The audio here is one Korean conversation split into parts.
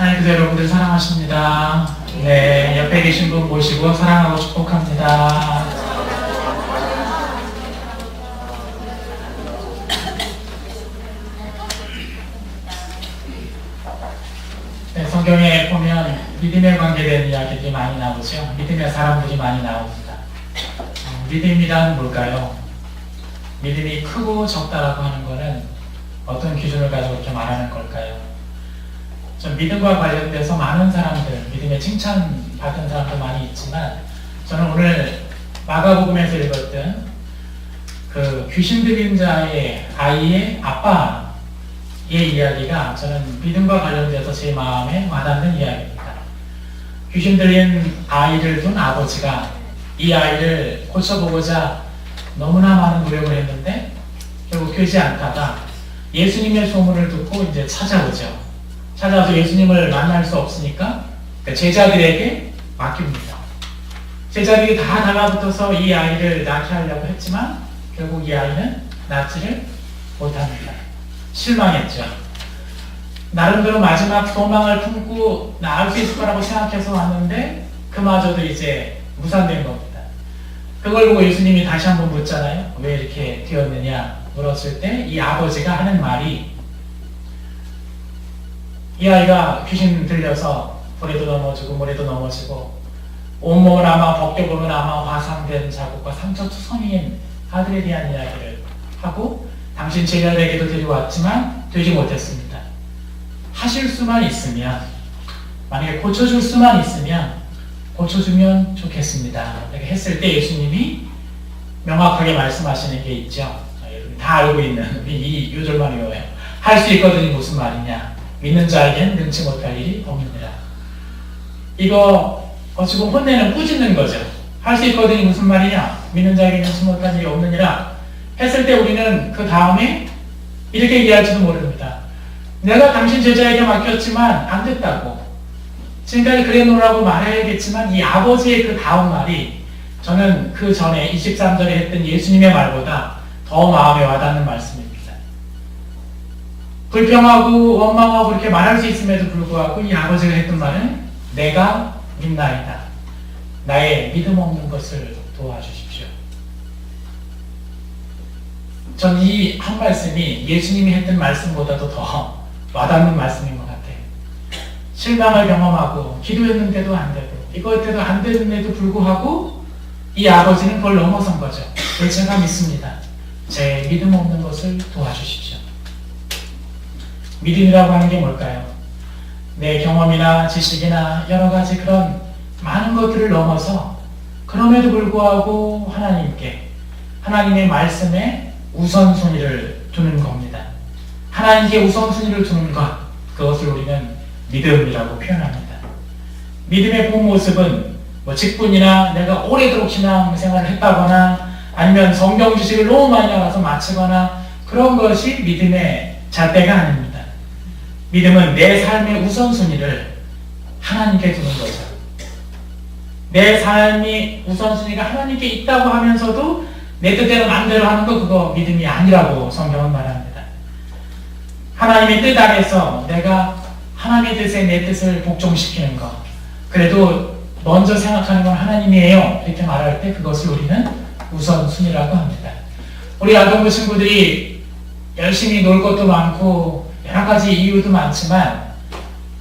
하나님께서 여러분들 사랑하십니다. 네, 옆에 계신 분 모시고 사랑하고 축복합니다. 네, 성경에 보면 믿음에 관계된 이야기들이 많이 나오죠. 믿음의 사람들이 많이 나옵니다. 믿음이란 뭘까요? 믿음이 크고 적다라고 하는 것은 어떤 기준을 가지고 이렇게 말하는 걸까요? 전 믿음과 관련돼서 많은 사람들, 믿음에 칭찬받은 사람도 많이 있지만, 저는 오늘 마가복음에서 읽었던 그 귀신 들린 자의 아이의 아빠의 이야기가 저는 믿음과 관련돼서 제 마음에 와닿는 이야기입니다. 귀신 들린 아이를 둔 아버지가 이 아이를 고쳐보고자 너무나 많은 노력을 했는데 결국 되지 않다가 예수님의 소문을 듣고 이제 찾아오죠. 찾아와서 예수님을 만날 수 없으니까 제자들에게 맡깁니다. 제자들이 다 달라붙어서 이 아이를 낳게 하려고 했지만 결국 이 아이는 낳지를 못합니다. 실망했죠. 나름대로 마지막 소망을 품고 낳을 수 있을 거라고 생각해서 왔는데 그마저도 이제 무산된 겁니다. 그걸 보고 예수님이 다시 한번 묻잖아요. 왜 이렇게 되었느냐 물었을 때 이 아버지가 하는 말이, 이 아이가 귀신 들려서 불에도 넘어지고 물에도 넘어지고 온몸을 아마 벗겨보면 아마 화상된 자국과 상처투성이인 아들에 대한 이야기를 하고, 당신 제자들에게도 데려왔지만 되지 못했습니다. 하실 수만 있으면, 만약에 고쳐줄 수만 있으면 고쳐주면 좋겠습니다. 이렇게 했을 때 예수님이 명확하게 말씀하시는 게 있죠. 여러분 다 알고 있는 이 요절만 외워요. 할 수 있거든이 무슨 말이냐? 믿는 자에겐 능치 못할 일이 없느니라. 이거 지금 혼내는 꾸짖는 거죠. 할 수 있거든이 무슨 말이냐? 믿는 자에겐 능치 못할 일이 없느니라 했을 때 우리는 그 다음에 이렇게 얘기할지도 모릅니다. 내가 당신 제자에게 맡겼지만 안 됐다고. 지금까지 그래 놓으라고 말해야겠지만 이 아버지의 그 다음 말이 저는 그 전에 23절에 했던 예수님의 말보다 더 마음에 와닿는 말씀입니다. 불평하고 원망하고 그렇게 말할 수 있음에도 불구하고 이 아버지가 했던 말은 내가 믿나이다. 나의 믿음 없는 것을 도와주십시오. 전 이 한 말씀이 예수님이 했던 말씀보다도 더 와닿는 말씀인 것 같아요. 실망을 경험하고 기도했는데도 안 되고 이거 때도 안 되는데도 불구하고 이 아버지는 그걸 넘어선 거죠. 제가 믿습니다. 제 믿음 없는 것을 도와주십시오. 믿음이라고 하는 게 뭘까요? 내 경험이나 지식이나 여러 가지 그런 많은 것들을 넘어서 그럼에도 불구하고 하나님께, 하나님의 말씀에 우선순위를 두는 겁니다. 하나님께 우선순위를 두는 것, 그것을 우리는 믿음이라고 표현합니다. 믿음의 본 모습은 직분이나 내가 오래도록 신앙생활을 했다거나 아니면 성경 지식을 너무 많이 알아서 마치거나 그런 것이 믿음의 잣대가 아닙니다. 믿음은 내 삶의 우선순위를 하나님께 두는 거죠. 내 삶이 우선순위가 하나님께 있다고 하면서도 내 뜻대로 마음대로 하는 거, 그거 믿음이 아니라고 성경은 말합니다. 하나님의 뜻 안에서 내가 하나님의 뜻에 내 뜻을 복종시키는 것, 그래도 먼저 생각하는 건 하나님이에요 이렇게 말할 때 그것을 우리는 우선순위라고 합니다. 우리 아동부 친구들이 열심히 놀 것도 많고 여러 가지 이유도 많지만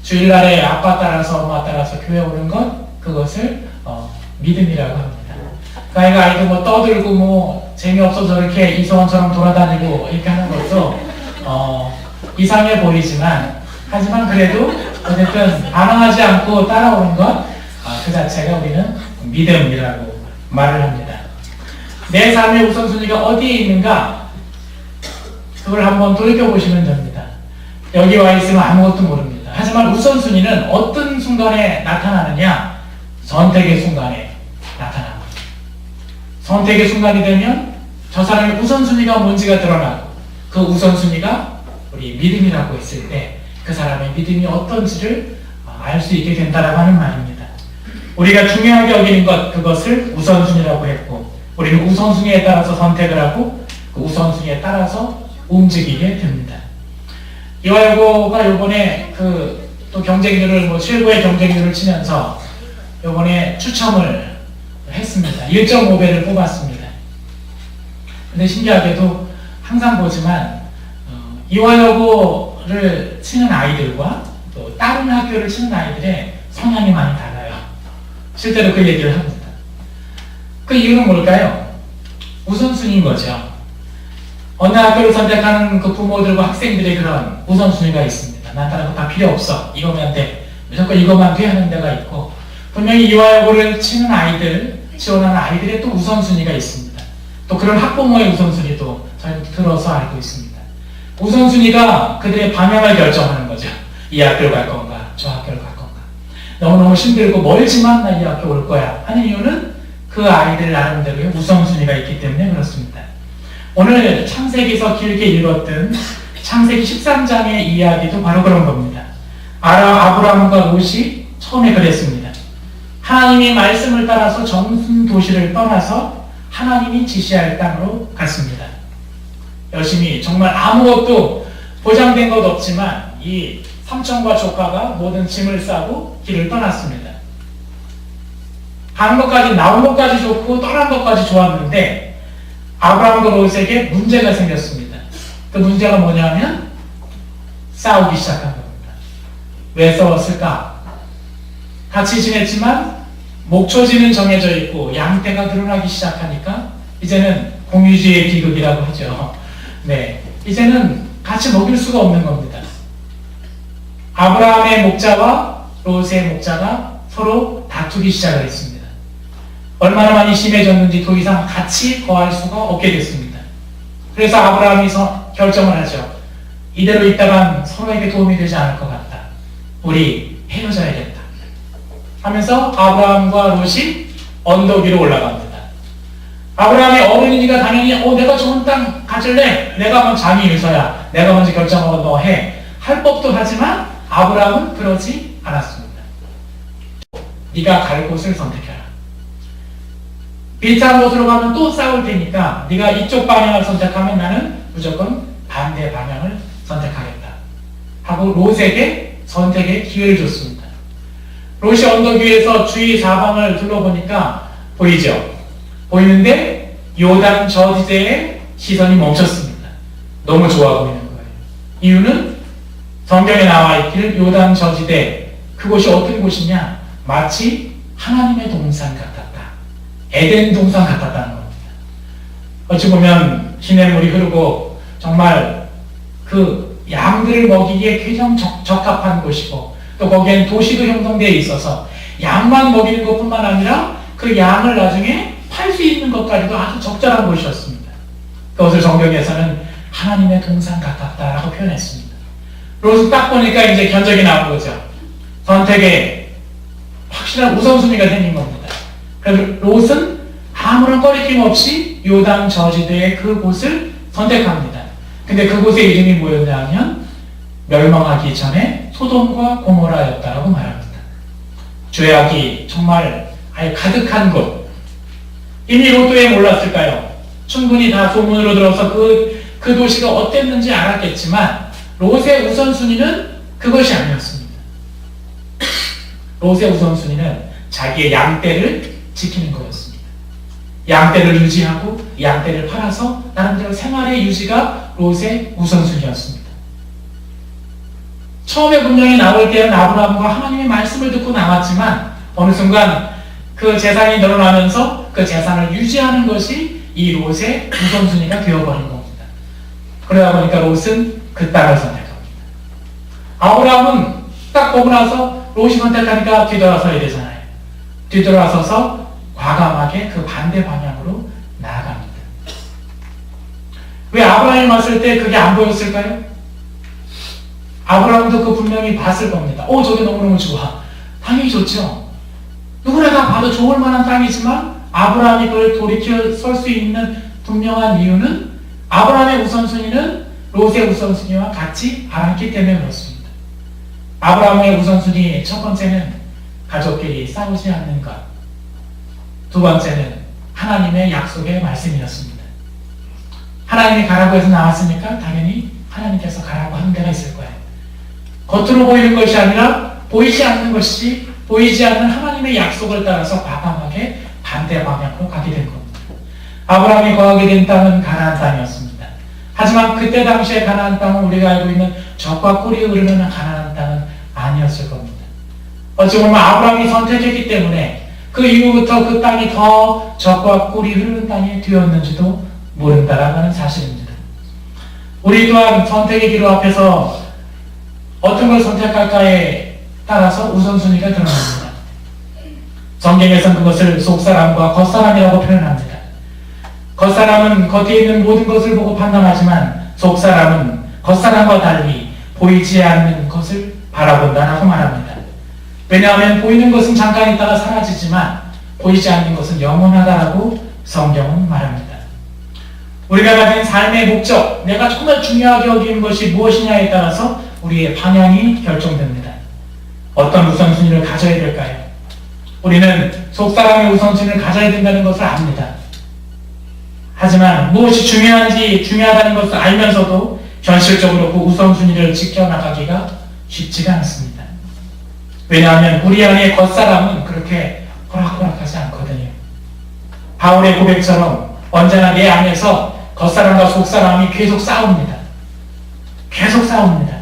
주일날에 아빠 따라서 엄마 따라서 교회 오는 것, 그것을 믿음이라고 합니다. 그 아이가 뭐 떠들고 재미없어 저렇게 이소원처럼 돌아다니고 이렇게 하는 것도 이상해 보이지만, 하지만 그래도 어쨌든 반항하지 않고 따라오는 것, 그 자체가 우리는 믿음이라고 말을 합니다. 내 삶의 우선순위가 어디에 있는가, 그걸 한번 돌이켜보시면 됩니다. 여기 와 있으면 아무것도 모릅니다. 하지만 우선순위는 어떤 순간에 나타나느냐? 선택의 순간에 나타납니다. 선택의 순간이 되면 저 사람의 우선순위가 뭔지가 드러나고, 그 우선순위가 우리 믿음이라고 했을 때 그 사람의 믿음이 어떤지를 알 수 있게 된다라고 하는 말입니다. 우리가 중요하게 여기는 것, 그것을 우선순위라고 했고, 우리는 우선순위에 따라서 선택을 하고 그 우선순위에 따라서 움직이게 됩니다. 이화여고가 요번에 그 또 경쟁률을 최고의 경쟁률을 치면서 이번에 추첨을 했습니다. 1.5배를 뽑았습니다. 근데 신기하게도 항상 보지만 이화여고를 치는 아이들과 또 다른 학교를 치는 아이들의 성향이 많이 달라요. 실제로 그 얘기를 합니다. 그 이유는 뭘까요? 우선순위인 거죠. 어느 학교를 선택하는 그 부모들과 학생들의 그런 우선순위가 있습니다. 난 다른 거 다 필요 없어. 이거면 돼. 무조건 이것만 돼 하는 데가 있고, 분명히 이화여고를 치는 아이들, 지원하는 아이들의 또 우선순위가 있습니다. 또 그런 학부모의 우선순위도 저희는 들어서 알고 있습니다. 우선순위가 그들의 방향을 결정하는 거죠. 이 학교를 갈 건가, 저 학교를 갈 건가. 너무너무 힘들고 멀지만 나 이 학교 올 거야 하는 이유는 그 아이들 나름대로의 우선순위가 있기 때문에 그렇습니다. 오늘 창세기에서 길게 읽었던 창세기 13장의 이야기도 바로 그런 겁니다. 아브라함과 롯이 처음에 그랬습니다. 하나님이 말씀을 따라서 정순 도시를 떠나서 하나님이 지시할 땅으로 갔습니다. 열심히 정말 아무것도 보장된 것 없지만 이 삼촌과 조카가 모든 짐을 싸고 길을 떠났습니다. 가는 것까지, 나온 것까지 좋고 떠난 것까지 좋았는데 아브라함과 롯에게 문제가 생겼습니다. 그 문제가 뭐냐면 싸우기 시작한 겁니다. 왜 싸웠을까? 같이 지냈지만 목초지는 정해져 있고 양떼가 늘어나기 시작하니까 이제는 공유지의 비극이라고 하죠. 네, 이제는 같이 먹일 수가 없는 겁니다. 아브라함의 목자와 롯의 목자가 서로 다투기 시작을 했습니다. 얼마나 많이 심해졌는지 더 이상 같이 거할 수가 없게 됐습니다. 그래서 아브라함이 결정을 하죠. 이대로 있다간 서로에게 도움이 되지 않을 것 같다. 우리 헤어져야겠다. 하면서 아브라함과 롯이 언덕 위로 올라갑니다. 아브라함의 어머니가 당연히 내가 좋은 땅 가질래. 내가 먼저 장이 유서야. 내가 먼저 결정하고 너 해. 할 법도 하지만 아브라함은 그러지 않았습니다. 네가 갈 곳을 선택해라. 비슷한 곳으로 가면 또 싸울 테니까 네가 이쪽 방향을 선택하면 나는 무조건 반대 방향을 선택하겠다 하고 롯에게 선택의 기회를 줬습니다. 롯이 언덕 위에서 주위 사방을 둘러보니까 보이죠? 보이는데 요단 저지대에 시선이 멈췄습니다. 너무 좋아 보이는 거예요. 이유는 성경에 나와 있기를 요단 저지대, 그곳이 어떤 곳이냐? 마치 하나님의 동산 같았다. 에덴 동산 같았다는 겁니다. 어찌 보면 시냇물이 흐르고 정말 그 양들을 먹이기에 가장 적합한 곳이고 또 거기에는 도시도 형성되어 있어서 양만 먹이는 것뿐만 아니라 그 양을 나중에 팔 수 있는 것까지도 아주 적절한 곳이었습니다. 그것을 성경에서는 하나님의 동산 같았다라고 표현했습니다. 롯은 딱 보니까 이제 견적이 나온 거죠. 선택에 확실한 우선순위가 생긴 겁니다. 그래서 롯은 아무런 꺼리낌 없이 요단 저지대의 그곳을 선택합니다. 근데 그곳의 이름이 뭐였냐면 멸망하기 전에 소돔과 고모라였다라고 말합니다. 죄악이 정말 아예 가득한 곳. 이미 롯도 왜 몰랐을까요? 충분히 다 소문으로 들어서 그 도시가 어땠는지 알았겠지만 롯의 우선순위는 그것이 아니었습니다. 롯의 우선순위는 자기의 양떼를 지키는 거였습니다. 양떼를 유지하고 양떼를 팔아서 나름대로 생활의 유지가 롯의 우선순위였습니다. 처음에 분명히 나올 때는 아브라함과 하나님의 말씀을 듣고 나왔지만 어느 순간 그 재산이 늘어나면서 그 재산을 유지하는 것이 이 롯의 우선순위가 되어버린 겁니다. 그러다 보니까 롯은 그 땅을 선택합니다. 아브라함은 딱 보고 나서 롯이 선택하니까 뒤돌아서야 되잖아요. 뒤돌아서서 과감하게 그 반대 방향으로 나아갑니다. 왜 아브라함이 봤을 때 그게 안 보였을까요? 아브라함도 그 분명히 봤을 겁니다. 저게 너무너무 좋아. 당연히 좋죠. 누구나 다 봐도 좋을 만한 땅이지만 아브라함이 그걸 돌이켜 설 수 있는 분명한 이유는 아브라함의 우선순위는 롯의 우선순위와 같지 않았기 때문에 그렇습니다. 아브라함의 우선순위 첫 번째는 가족끼리 싸우지 않는 것. 두 번째는 하나님의 약속의 말씀이었습니다. 하나님이 가라고 해서 나왔으니까 당연히 하나님께서 가라고 한 데가 있을 거예요. 겉으로 보이는 것이 아니라 보이지 않는 것이 보이지 않는 하나님의 약속을 따라서 과감하게 반대 방향으로 가게 된 겁니다. 아브라함이 거하게 된 땅은 가나안 땅이었습니다. 하지만 그때 당시에 가나안 땅은 우리가 알고 있는 젖과 꿀이 흐르는 가나안 땅은 아니었을 겁니다. 어찌 보면 아브라함이 선택했기 때문에 그 이후부터 그 땅이 더 젖과 꿀이 흐르는 땅이 되었는지도 모른다라고 하는 사실입니다. 우리 또한 선택의 기로 앞에서 어떤 걸 선택할까에 따라서 우선순위가 드러납니다. 성경에서는 그것을 속사람과 겉사람이라고 표현합니다. 겉사람은 겉에 있는 모든 것을 보고 판단하지만 속사람은 겉사람과 달리 보이지 않는 것을 바라본다라고 말합니다. 왜냐하면 보이는 것은 잠깐 있다가 사라지지만 보이지 않는 것은 영원하다라고 성경은 말합니다. 우리가 가진 삶의 목적, 내가 정말 중요하게 여기는 것이 무엇이냐에 따라서 우리의 방향이 결정됩니다. 어떤 우선순위를 가져야 될까요? 우리는 속사람의 우선순위를 가져야 된다는 것을 압니다. 하지만 무엇이 중요하다는 것을 알면서도 현실적으로 그 우선순위를 지켜나가기가 쉽지가 않습니다. 왜냐하면 우리 안에 겉사람은 그렇게 호락호락하지 않거든요. 바울의 고백처럼 언제나 내 안에서 겉사람과 속사람이 계속 싸웁니다. 계속 싸웁니다.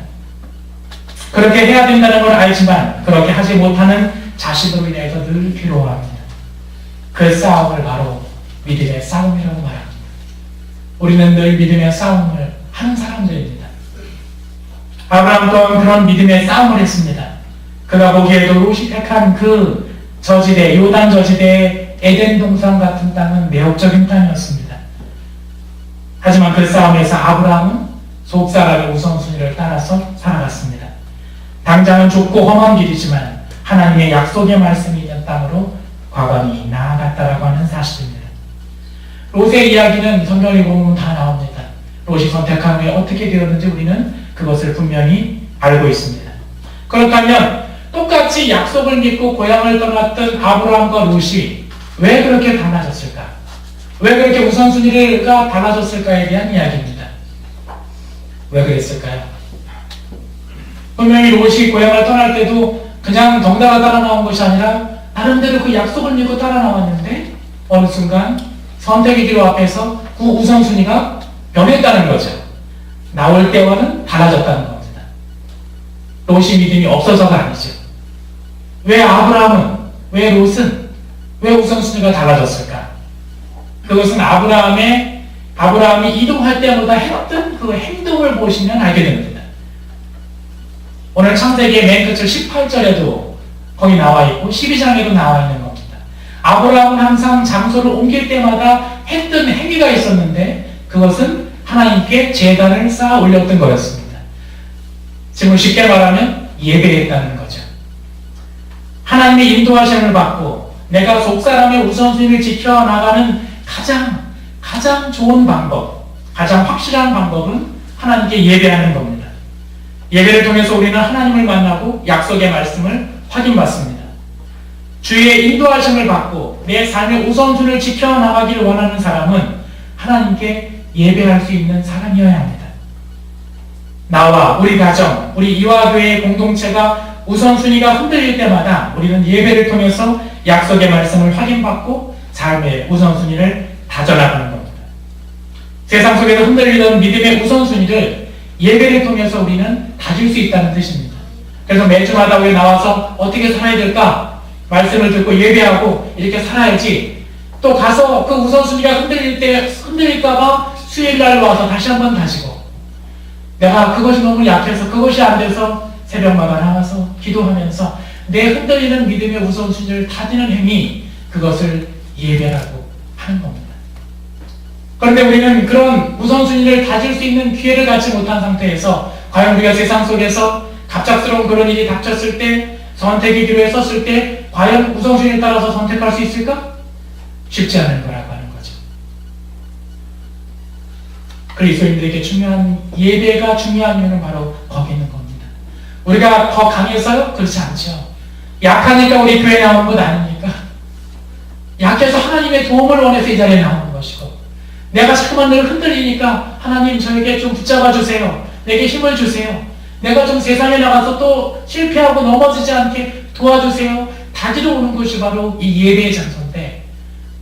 그렇게 해야 된다는 걸 알지만 그렇게 하지 못하는 자신으로 인해서 늘 괴로워합니다. 그 싸움을 바로 믿음의 싸움이라고 말합니다. 우리는 늘 믿음의 싸움을 하는 사람들입니다. 아브라함 또한 그런 믿음의 싸움을 했습니다. 그가 보기에도 롯이 택한 그 저지대, 요단 저지대의 에덴 동산 같은 땅은 매혹적인 땅이었습니다. 하지만 그 싸움에서 아브라함은 속사람의 우선순위를 따라서 살아갔습니다. 당장은 좁고 험한 길이지만 하나님의 약속의 말씀이 있는 땅으로 과감히 나아갔다라고 하는 사실입니다. 롯의 이야기는 성경에 보면 다 나옵니다. 롯이 선택한 후에 어떻게 되었는지 우리는 그것을 분명히 알고 있습니다. 그렇다면 똑같이 약속을 믿고 고향을 떠났던 아브라함과 롯이 왜 그렇게 달라졌을까? 왜 그렇게 우선순위가 달라졌을까에 대한 이야기입니다. 왜 그랬을까요? 분명히 롯이 고향을 떠날 때도 그냥 덩달아 따라 나온 것이 아니라 나름대로 그 약속을 믿고 따라 나왔는데 어느 순간 선택의 기로 앞에서 그 우선순위가 변했다는 거죠. 나올 때와는 달라졌다는 겁니다. 롯이 믿음이 없어서가 아니죠. 왜 아브라함은, 왜 롯은, 왜 우선순위가 달라졌을까? 그것은 아브라함이 이동할 때마다 했던 그 행동을 보시면 알게 됩니다. 오늘 창세기의 맨 끝을 18절에도 거기 나와 있고 12장에도 나와 있는 겁니다. 아브라함은 항상 장소를 옮길 때마다 했던 행위가 있었는데 그것은 하나님께 제단을 쌓아 올렸던 거였습니다. 지금 쉽게 말하면 예배했다는 거죠. 하나님의 인도하심을 받고 내가 속사람의 우선순위를 지켜나가는 가장 좋은 방법, 가장 확실한 방법은 하나님께 예배하는 겁니다. 예배를 통해서 우리는 하나님을 만나고 약속의 말씀을 확인받습니다. 주의 인도하심을 받고 내 삶의 우선순위를 지켜나가기를 원하는 사람은 하나님께 예배할 수 있는 사람이어야 합니다. 나와 우리 가정, 우리 이화교회의 공동체가 우선순위가 흔들릴 때마다 우리는 예배를 통해서 약속의 말씀을 확인받고 삶의 우선순위를 다져나가는 겁니다. 세상 속에서 흔들리던 믿음의 우선순위를 예배를 통해서 우리는 다질 수 있다는 뜻입니다. 그래서 매주마다 우리 나와서 어떻게 살아야 될까? 말씀을 듣고 예배하고 이렇게 살아야지. 또 가서 그 우선순위가 흔들릴까봐 수요일날 와서 다시 한번 다지고 내가 그것이 너무 약해서 그것이 안 돼서 새벽마다 나와서 기도하면서 내 흔들리는 믿음의 우선순위를 다지는 행위, 그것을 예배라고 하는 겁니다. 그런데 우리는 그런 우선순위를 다질 수 있는 기회를 갖지 못한 상태에서 과연 우리가 세상 속에서 갑작스러운 그런 일이 닥쳤을 때, 선택의 기로에 섰을 때 과연 우선순위에 따라서 선택할 수 있을까? 쉽지 않은 거라고 하는 거죠. 그리스도인들에게 예배가 중요한 이유는 바로 거기 있는 겁니다. 우리가 더 강해서요? 그렇지 않죠. 약하니까 우리 교회에 나오는 것 아닙니까? 약해서 하나님의 도움을 원해서 이 자리에 나오는 것이고, 내가 자꾸만 늘 흔들리니까 하나님 저에게 좀 붙잡아 주세요. 내게 힘을 주세요. 내가 좀 세상에 나가서 또 실패하고 넘어지지 않게 도와주세요. 다지러 오는 것이 바로 이 예배의 장소인데,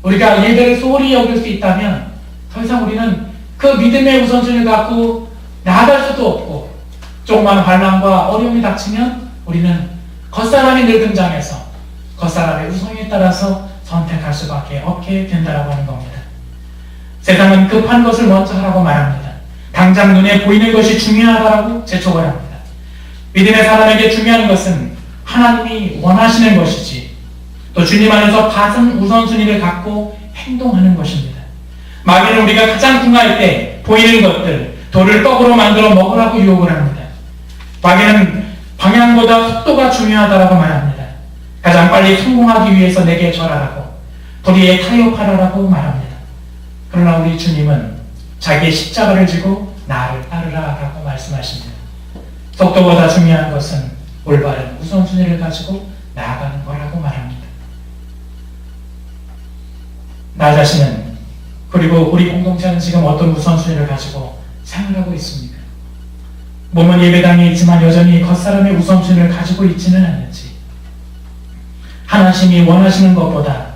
우리가 예배를 소홀히 여길 수 있다면 더 이상 우리는 그 믿음의 우선순위를 갖고 나아갈 수도 없고, 조그만 환난과 어려움이 닥치면 우리는 겉사람이 늘 등장해서 겉사람의 우선에 따라서 선택할 수밖에 없게 된다라고 하는 겁니다. 세상은 급한 것을 먼저 하라고 말합니다. 당장 눈에 보이는 것이 중요하다라고 재촉을 합니다. 믿음의 사람에게 중요한 것은 하나님이 원하시는 것이지, 또 주님 안에서 받은 우선순위를 갖고 행동하는 것입니다. 마귀는 우리가 가장 궁할 때 보이는 것들, 돌을 떡으로 만들어 먹으라고 유혹을 합니다. 마귀는 방향보다 속도가 중요하다라고 말합니다. 가장 빨리 성공하기 위해서 내게 절하라고, 불의에 타협하라라고 말합니다. 그러나 우리 주님은 자기의 십자가를 지고 나를 따르라라고 말씀하십니다. 속도보다 중요한 것은 올바른 우선순위를 가지고 나아가는 거라고 말합니다. 나 자신은, 그리고 우리 공동체는 지금 어떤 우선순위를 가지고 생활하고 있습니까? 몸은 예배당에 있지만 여전히 겉사람의 우선순위를 가지고 있지는 않는지, 하나님이 원하시는 것보다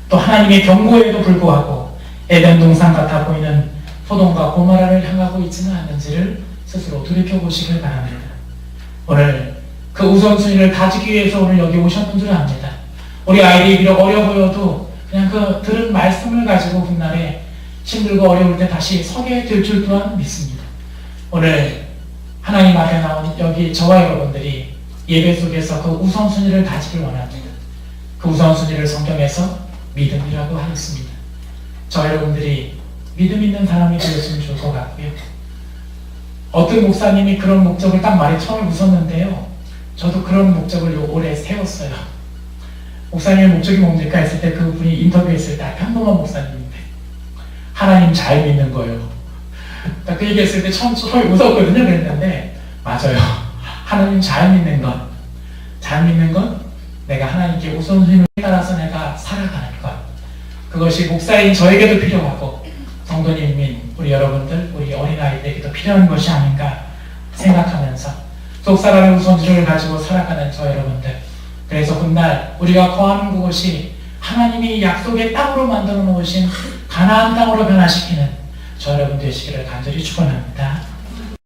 또 하나님의 경고에도 불구하고 에덴 동산 같아 보이는 소돔과 고모라를 향하고 있지는 않는지를 스스로 돌이켜보시길 바랍니다. 오늘 그 우선순위를 다지기 위해서 오늘 여기 오셨는 줄 압니다. 우리 아이들이 비록 어려 보여도 그냥 그 들은 말씀을 가지고 훗날에 힘들고 어려울 때 다시 서게 될 줄 또한 믿습니다. 오늘 하나님 앞에 나온 여기 저와 여러분들이 예배 속에서 그 우선순위를 다지길 원합니다. 그 우선순위를 성경에서 믿음이라고 하였습니다. 저 여러분들이 믿음 있는 사람이 되었으면 좋을 것 같고요. 어떤 목사님이 그런 목적을 딱 말에 처음에 웃었는데요. 저도 그런 목적을 올해 세웠어요. 목사님의 목적이 뭡니까? 했을 때 그분이 인터뷰했을 때 평범한 목사님인데 하나님 잘 믿는 거예요. 그 얘기했을 때 처음에 웃었거든요. 그랬는데 맞아요. 하나님 잘 믿는 것. 잘 믿는 건 내가 하나님께 우선순위에 따라서 내가 살아가는 것. 그것이 목사인 저에게도 필요하고 성도님인 우리 여러분들, 우리 어린아이들에게도 필요한 것이 아닌가 생각하면서 속사람의 우선순위를 가지고 살아가는 저 여러분들, 그래서 훗날 우리가 거하는 그곳이 하나님이 약속의 땅으로 만들어 놓으신 가나안 땅으로 변화시키는 저 여러분 되시기를 간절히 축원합니다.